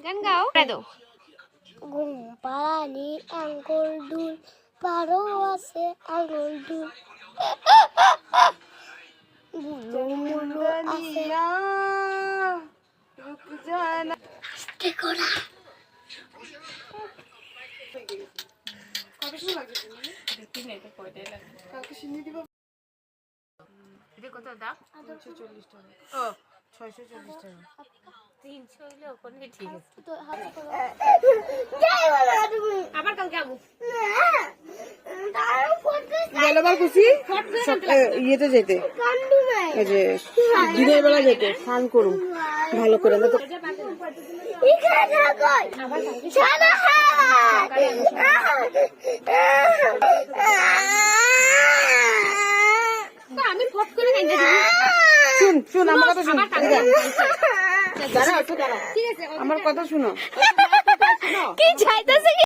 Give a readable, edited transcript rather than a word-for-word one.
গান গাও দাও। ঘুম পাড়ানি আঙ্গুল দুল পারো আছে আঙ্গুল দুল বুলু মুলু আছে আস্তে করা কত দাম? 340 টাকা। ও 640 টাকা। 300 হইলে ওখানে ঠিক আছে। তো হাতে করো আবার কালকে আমু। গেলবার খুশি ইয়েতে যেতে এই যে দিনের বেলা যেতে স্নান করুম ভালো করে না তো আমি ফট করে খাইতে দিই। শুন শুন আমার কথা শুন দাঁড়াও আমার কথা শুনো কি চাইতেছে